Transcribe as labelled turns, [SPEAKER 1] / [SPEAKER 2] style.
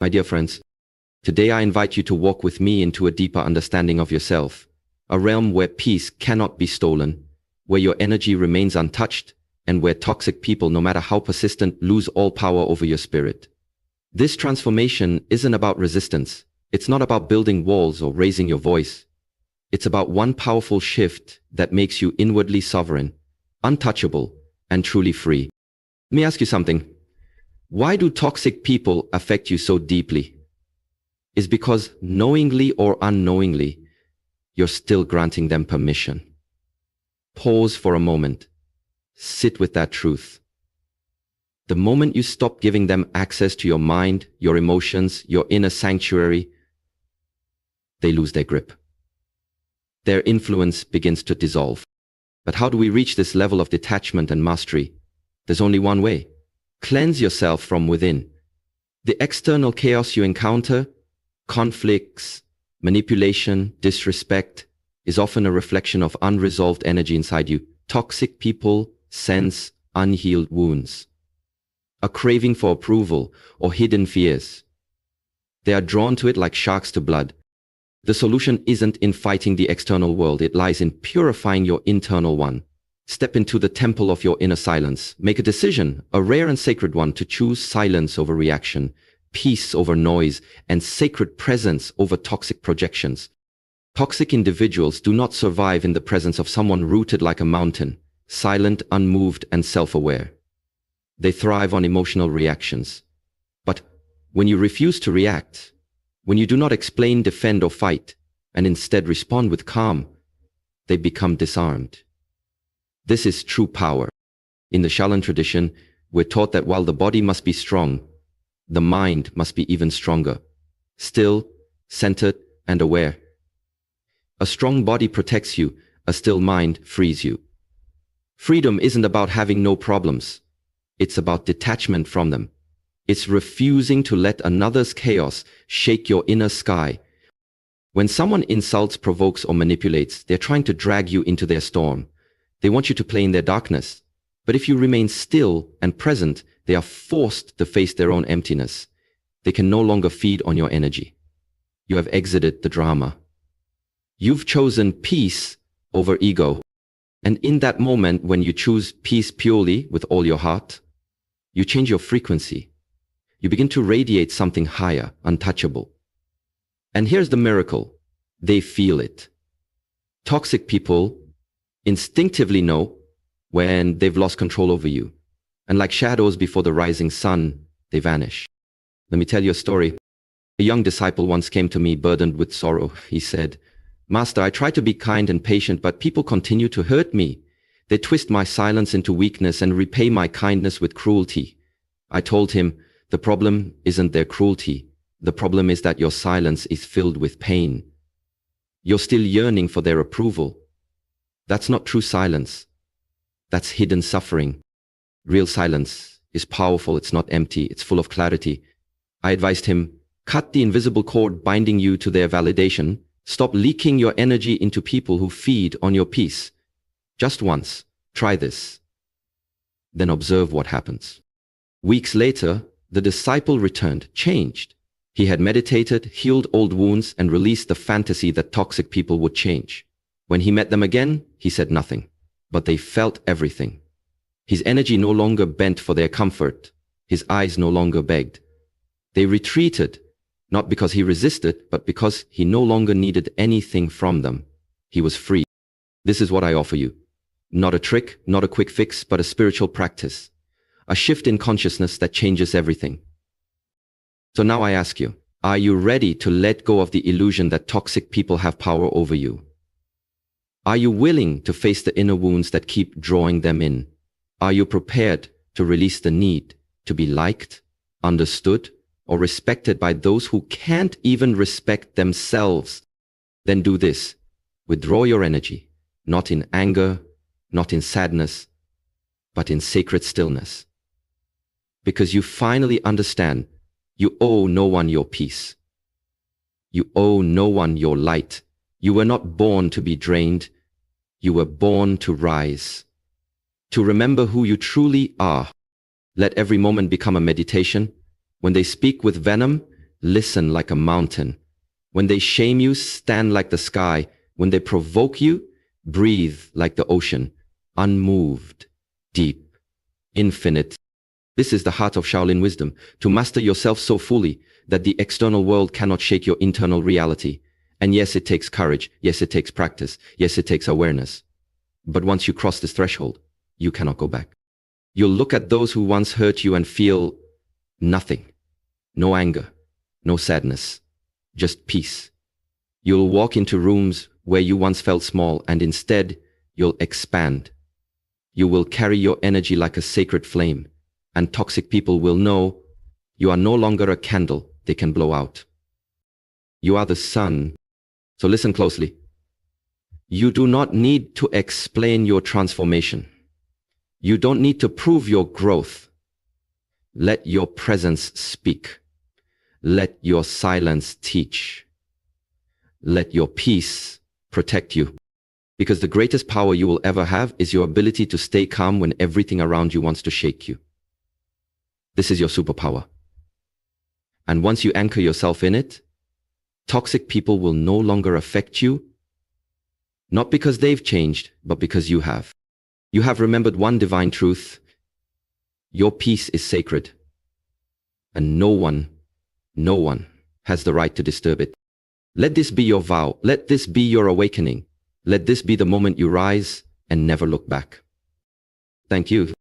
[SPEAKER 1] My dear friends, today I invite you to walk with me into a deeper understanding of yourself, a realm where peace cannot be stolen, where your energy remains untouched, and where toxic people, no matter how persistent, lose all power over your spirit. This transformation isn't about resistance. It's not about building walls or raising your voice. It's about one powerful shift that makes you inwardly sovereign, untouchable, and truly free. Let me ask you something. Why do toxic people affect you so deeply? It's because knowingly or unknowingly, you're still granting them permission. Pause for a moment. Sit with that truth. The moment you stop giving them access to your mind, your emotions, your inner sanctuary, they lose their grip. Their influence begins to dissolve. But how do we reach this level of detachment and mastery? There's only one way. Cleanse yourself from within. The external chaos you encounter, conflicts, manipulation, disrespect, is often a reflection of unresolved energy inside you. Toxic people sense unhealed wounds, a craving for approval, or hidden fears. They are drawn to it like sharks to blood. The solution isn't in fighting the external world, it lies in purifying your internal one. Step into the temple of your inner silence. Make a decision, a rare and sacred one, to choose silence over reaction, peace over noise, and sacred presence over toxic projections. Toxic individuals do not survive in the presence of someone rooted like a mountain, silent, unmoved, and self-aware. They thrive on emotional reactions. But when you refuse to react, when you do not explain, defend, or fight, and instead respond with calm, they become disarmed. This is true power. In the Shaolin tradition, we're taught that while the body must be strong, the mind must be even stronger, still, centered, and aware. A strong body protects you, a still mind frees you. Freedom isn't about having no problems. It's about detachment from them. It's refusing to let another's chaos shake your inner sky. When someone insults, provokes, or manipulates, they're trying to drag you into their storm. They want you to play in their darkness. But if you remain still and present, they are forced to face their own emptiness. They can no longer feed on your energy. You have exited the drama. You've chosen peace over ego. And in that moment, when you choose peace purely with all your heart, you change your frequency. You begin to radiate something higher, untouchable. And here's the miracle. They feel it. Toxic people instinctively know when they've lost control over you. And like shadows before the rising sun, they vanish. Let me tell you a story. A young disciple once came to me burdened with sorrow. He said, "Master, I try to be kind and patient, but people continue to hurt me. They twist my silence into weakness and repay my kindness with cruelty." I told him, the problem isn't their cruelty. The problem is that your silence is filled with pain. You're still yearning for their approval. That's not true silence. That's hidden suffering. Real silence is powerful. It's not empty. It's full of clarity. I advised him, cut the invisible cord binding you to their validation. Stop leaking your energy into people who feed on your peace. Just once. Try this. Then observe what happens. Weeks later, the disciple returned, changed. He had meditated, healed old wounds, and released the fantasy that toxic people would change. When he met them again, he said nothing, but they felt everything. His energy no longer bent for their comfort. His eyes no longer begged. They retreated, not because he resisted, but because he no longer needed anything from them. He was free. This is what I offer you. Not a trick, not a quick fix, but a spiritual practice. A shift in consciousness that changes everything. So now I ask you, are you ready to let go of the illusion that toxic people have power over you? Are you willing to face the inner wounds that keep drawing them in? Are you prepared to release the need to be liked, understood, or respected by those who can't even respect themselves? Then do this. Withdraw your energy, not in anger, not in sadness, but in sacred stillness. Because you finally understand you owe no one your peace. You owe no one your light. You were not born to be drained. You were born to rise. To remember who you truly are. Let every moment become a meditation. When they speak with venom, listen like a mountain. When they shame you, stand like the sky. When they provoke you, breathe like the ocean, unmoved, deep, infinite. This is the heart of Shaolin wisdom, to master yourself so fully that the external world cannot shake your internal reality. And yes, it takes courage. Yes, it takes practice. Yes, it takes awareness. But once you cross this threshold, you cannot go back. You'll look at those who once hurt you and feel nothing. No anger, no sadness, just peace. You'll walk into rooms where you once felt small, and instead, you'll expand. You will carry your energy like a sacred flame, and toxic people will know you are no longer a candle they can blow out. You are the sun. So listen closely. You do not need to explain your transformation. You don't need to prove your growth. Let your presence speak. Let your silence teach. Let your peace protect you. Because the greatest power you will ever have is your ability to stay calm when everything around you wants to shake you. This is your superpower. And once you anchor yourself in it, toxic people will no longer affect you, not because they've changed, but because you have. You have remembered one divine truth. Your peace is sacred, and no one has the right to disturb it. Let this be your vow. Let this be your awakening. Let this be the moment you rise and never look back. Thank you.